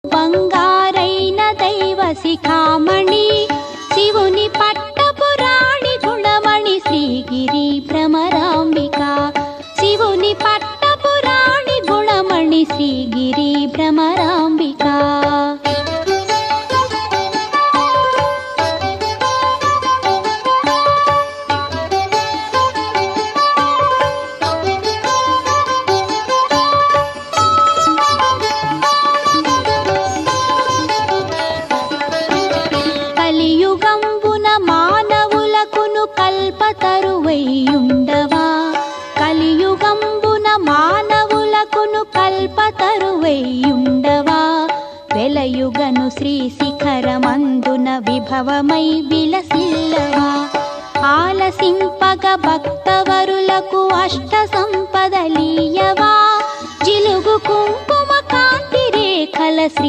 బంగారైన దైవ శిఖామణి శివుని పట్టపురాణి గుణమణి శ్రీగిరి భ్రమరాంబిక శివుని పట్టపురాణి గుణమణి శ్రీగిరి భ్రమరాంబిక కలియుగంబున మానవులకును కల్పతరువైయుండవా కలియుగంబున మానవులకును కల్పతరువైయుండవా వెలయుగను శ్రీ శిఖరమందున విభవమై విలసిల్లవా ఆలసింపగ భక్తవరులకు అష్ట సంపదలీయవా జిలుగు కుంకుమ కాంతి రేఖల శ్రీ